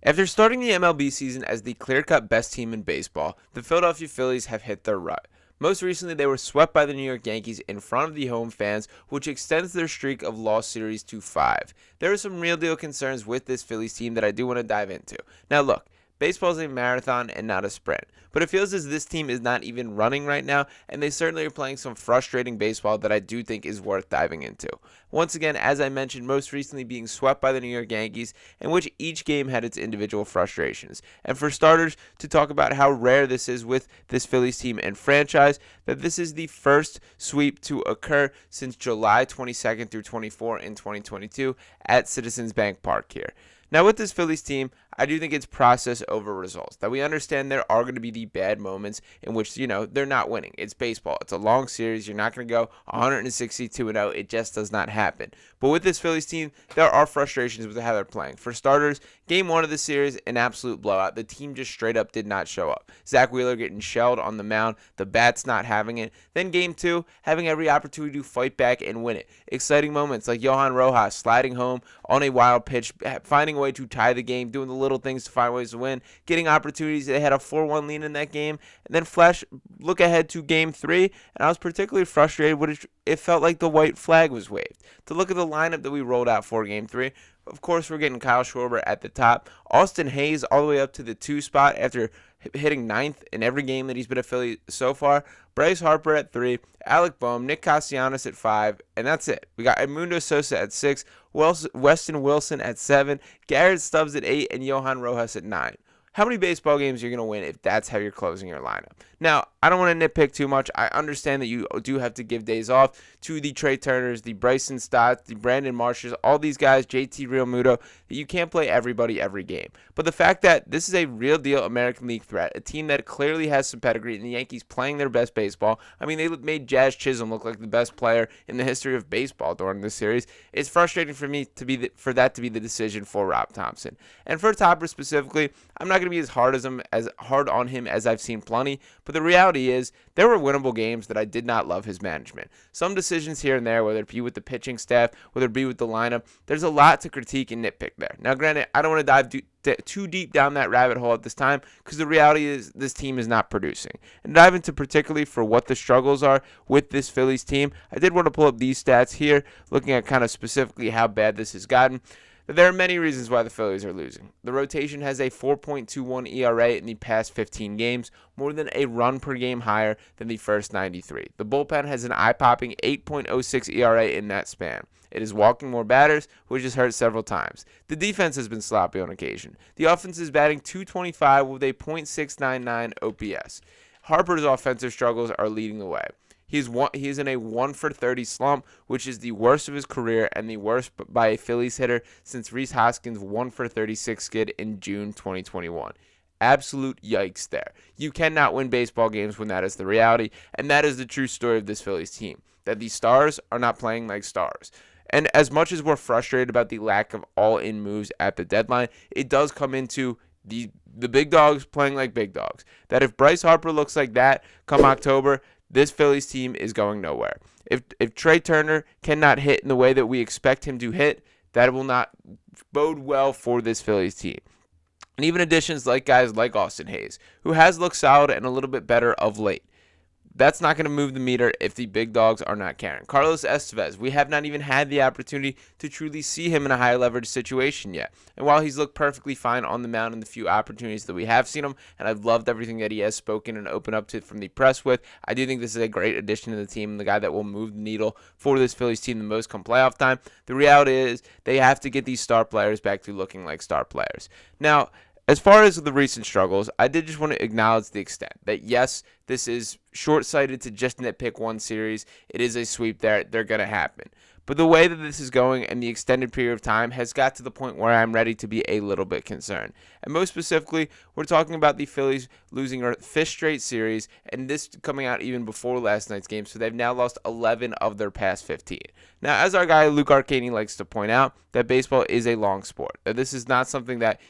After starting the MLB season as the clear-cut best team in baseball, the Philadelphia Phillies have hit their rut. Most recently, they were swept by the New York Yankees in front of the home fans, which extends their streak of lost series to 5. There are some real deal concerns with this Phillies team that I do want to dive into. Now look, baseball is a marathon and not a sprint, but it feels as this team is not even running right now, and they certainly are playing some frustrating baseball that I do think is worth diving into. Once again, as I mentioned, most recently being swept by the New York Yankees, in which each game had its individual frustrations. And for starters, to talk about how rare this is with this Phillies team and franchise, that this is the first sweep to occur since July 22nd through 24 in 2022 at Citizens Bank Park here. Now, with this Phillies team, I do think it's process over results. That we understand there are going to be the bad moments in which, they're not winning. It's baseball. It's a long series. You're not going to go 162-0. It just does not happen. But with this Phillies team, there are frustrations with how they're playing. For starters, game 1 of the series, an absolute blowout. The team just straight up did not show up. Zack Wheeler getting shelled on the mound. The bat's not having it. Then game 2, having every opportunity to fight back and win it. Exciting moments like Johan Rojas sliding home on a wild pitch, finding a way to tie the game, doing the little things to find ways to win, getting opportunities. They had a 4-1 lead in that game, and then look ahead to game 3, and I was particularly frustrated when it felt like the white flag was waved. To look at the lineup that we rolled out for game 3, of course, we're getting Kyle Schwarber at the top, Austin Hayes all the way up to the 2 spot after hitting 9th in every game that he's been a Philly so far, Bryce Harper at 3, Alec Boehm, Nick Castellanos at 5, and that's it. We got Edmundo Sosa at 6, Weston Wilson at 7, Garrett Stubbs at 8, and Johan Rojas at 9. How many baseball games are you going to win if that's how you're closing your lineup? Now, I don't want to nitpick too much. I understand that you do have to give days off to the Trey Turners, the Bryson Stotts, the Brandon Marshes, all these guys, JT Realmuto, that you can't play everybody every game. But the fact that this is a real deal American League threat, a team that clearly has some pedigree, and the Yankees playing their best baseball. I mean, they made Jazz Chisholm look like the best player in the history of baseball during this series. It's frustrating for me for that to be the decision for Rob Thomson. And for Topper specifically, I'm not going to be as hard on him as I've seen plenty, but the reality is there were winnable games that I did not love his management. Some decisions here and there, whether it be with the pitching staff, whether it be with the lineup, there's a lot to critique and nitpick there. Now, granted, I don't want to dive too deep down that rabbit hole at this time because the reality is this team is not producing. And dive into particularly for what the struggles are with this Phillies team, I did want to pull up these stats here, looking at kind of specifically how bad this has gotten. There are many reasons why the Phillies are losing. The rotation has a 4.21 ERA in the past 15 games, more than a run per game higher than the first 93. The bullpen has an eye-popping 8.06 ERA in that span. It is walking more batters, which has hurt several times. The defense has been sloppy on occasion. The offense is batting .225 with a .699 OPS. Harper's offensive struggles are leading the way. He's in a 1 for 30 slump, which is the worst of his career and the worst by a Phillies hitter since Rhys Hoskins' 1 for 36 skid in June 2021. Absolute yikes there. You cannot win baseball games when that is the reality, and that is the true story of this Phillies team, that the stars are not playing like stars. And as much as we're frustrated about the lack of all-in moves at the deadline, it does come into the big dogs playing like big dogs. That if Bryce Harper looks like that come October, this Phillies team is going nowhere. If Trey Turner cannot hit in the way that we expect him to hit, that will not bode well for this Phillies team. And even additions like guys like Austin Hayes, who has looked solid and a little bit better of late. That's not going to move the meter if the big dogs are not carrying. Carlos Estevez, we have not even had the opportunity to truly see him in a high leverage situation yet. And while he's looked perfectly fine on the mound in the few opportunities that we have seen him, and I've loved everything that he has spoken and opened up to from the press with, I do think this is a great addition to the team and the guy that will move the needle for this Phillies team the most come playoff time. The reality is they have to get these star players back to looking like star players. Now, as far as the recent struggles, I did just want to acknowledge the extent that, yes, this is short-sighted to just nitpick one series. It is a sweep there. They're going to happen. But the way that this is going and the extended period of time has got to the point where I'm ready to be a little bit concerned. And most specifically, we're talking about the Phillies losing their 5th straight series, and this coming out even before last night's game, so they've now lost 11 of their past 15. Now, as our guy Luke Arcani likes to point out, that baseball is a long sport. That this is not something that,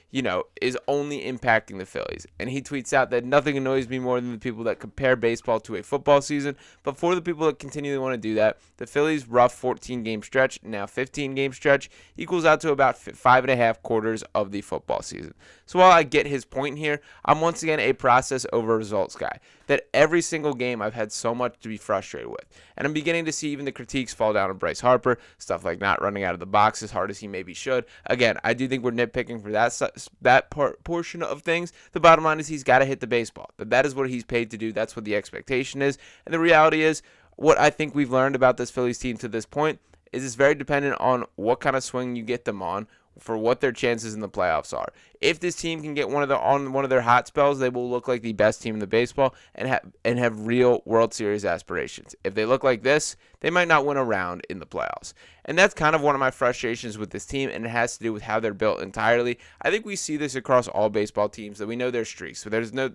is only impacting the Phillies. And he tweets out that nothing annoys me more than the people that compare baseball to a football season. But for the people that continually want to do that, the Phillies' rough 14 14-game stretch, now 15-game stretch, equals out to about 5.5 quarters of the football season. So while I get his point here, I'm once again a process over results guy. That every single game I've had so much to be frustrated with. And I'm beginning to see even the critiques fall down on Bryce Harper, stuff like not running out of the box as hard as he maybe should. Again, I do think we're nitpicking for that portion of things. The bottom line is he's got to hit the baseball. That is what he's paid to do. That's what the expectation is. And the reality is, what I think we've learned about this Phillies team to this point is it's very dependent on what kind of swing you get them on for what their chances in the playoffs are. If this team can get on one of their hot spells, they will look like the best team in the baseball and have real World Series aspirations. If they look like this, they might not win a round in the playoffs. And that's kind of one of my frustrations with this team, and it has to do with how they're built entirely. I think we see this across all baseball teams, that we know there's streaks. So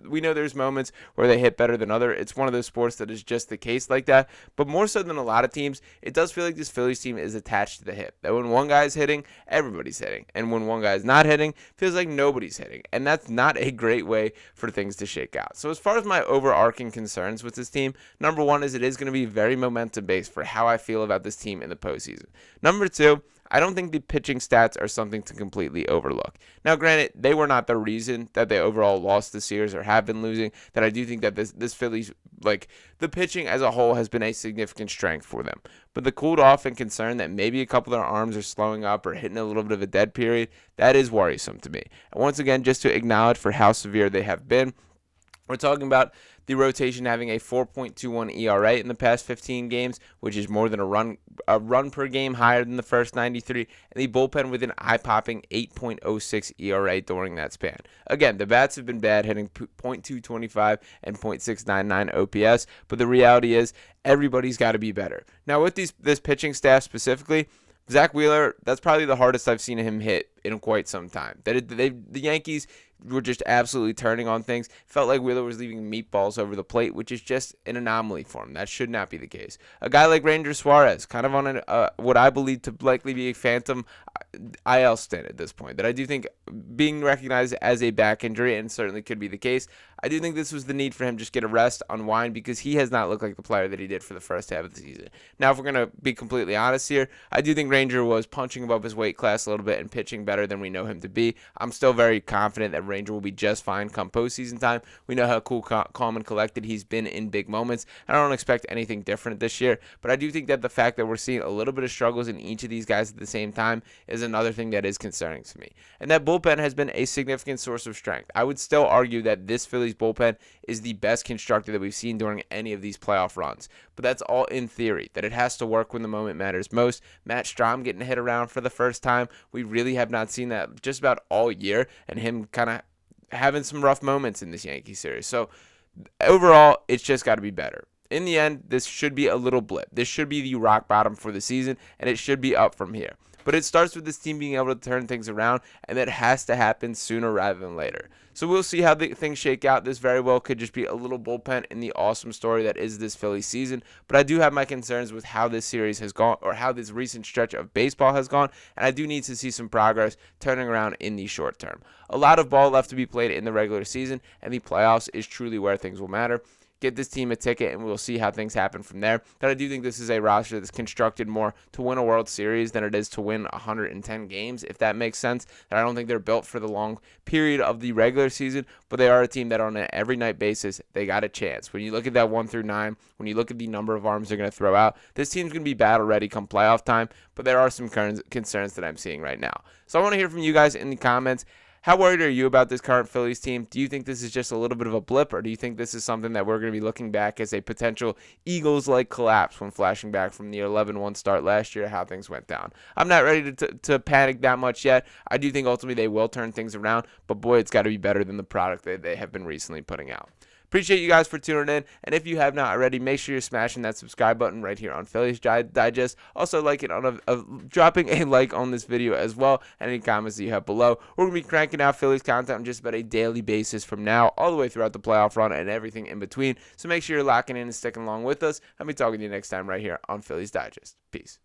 we know there's moments where they hit better than others. It's one of those sports that is just the case like that. But more so than a lot of teams, it does feel like this Phillies team is attached to the hip. That when one guy's hitting, everybody's hitting. And when one guy's not hitting, feels like nobody's hitting. And that's not a great way for things to shake out. So as far as my overarching concerns with this team, number one is it is going to be very momentum-based for how I feel about this team in the postseason. Number two, I don't think the pitching stats are something to completely overlook. Now, granted, they were not the reason that they overall lost this series or have been losing. That I do think that this Phillies, like the pitching as a whole, has been a significant strength for them. But the cooled off and concern that maybe a couple of their arms are slowing up or hitting a little bit of a dead period, that is worrisome to me. And once again, just to acknowledge for how severe they have been, we're talking about the rotation having a 4.21 ERA in the past 15 games, which is more than a run per game higher than the first 93, and the bullpen with an eye-popping 8.06 ERA during that span. Again, the bats have been bad, hitting .225 and .699 OPS, but the reality is everybody's got to be better. Now, with this pitching staff specifically, Zack Wheeler, that's probably the hardest I've seen him hit in quite some time. The Yankees were just absolutely turning on things. Felt like Wheeler was leaving meatballs over the plate, which is just an anomaly for him. That should not be the case. A guy like Ranger Suarez, kind of on what I believe to likely be a phantom IL stint at this point. That I do think being recognized as a back injury, and certainly could be the case, I do think this was the need for him just get a rest, unwind, because he has not looked like the player that he did for the first half of the season. Now, if we're going to be completely honest here, I do think Ranger was punching above his weight class a little bit and pitching better than we know him to be. I'm still very confident that Ranger will be just fine come postseason time. We know how cool, calm, and collected he's been in big moments. I don't expect anything different this year, but I do think that the fact that we're seeing a little bit of struggles in each of these guys at the same time is another thing that is concerning to me. And that bullpen has been a significant source of strength. I would still argue that this Phillies bullpen is the best constructed that we've seen during any of these playoff runs. But that's all in theory, that it has to work when the moment matters most. Matt Strahm getting hit around for the first time. We really have not seen that just about all year, and him kind of having some rough moments in this Yankee series. So overall, it's just got to be better. In the end, this should be a little blip. This should be the rock bottom for the season, and it should be up from here. But it starts with this team being able to turn things around, and that has to happen sooner rather than later. So we'll see how things shake out. This very well could just be a little bullpen in the awesome story that is this Phillies season. But I do have my concerns with how this series has gone, or how this recent stretch of baseball has gone, and I do need to see some progress turning around in the short term. A lot of ball left to be played in the regular season, and the playoffs is truly where things will matter. Get this team a ticket, and we'll see how things happen from there. But I do think this is a roster that's constructed more to win a World Series than it is to win 110 games, if that makes sense. That I don't think they're built for the long period of the regular season, but they are a team that on an every night basis, they got a chance. When you look at that 1 through 9, when you look at the number of arms they're going to throw out, this team's going to be battle ready come playoff time, but there are some concerns that I'm seeing right now. So I want to hear from you guys in the comments. How worried are you about this current Phillies team? Do you think this is just a little bit of a blip, or do you think this is something that we're going to be looking back as a potential Eagles-like collapse when flashing back from the 11-1 start last year, how things went down? I'm not ready to panic that much yet. I do think ultimately they will turn things around, but boy, it's got to be better than the product that they have been recently putting out. Appreciate you guys for tuning in, and if you have not already, make sure you're smashing that subscribe button right here on Phillies Digest. Also, like it on dropping a like on this video as well, and any comments that you have below. We're going to be cranking out Phillies content on just about a daily basis from now all the way throughout the playoff run and everything in between. So make sure you're locking in and sticking along with us. I'll be talking to you next time right here on Phillies Digest. Peace.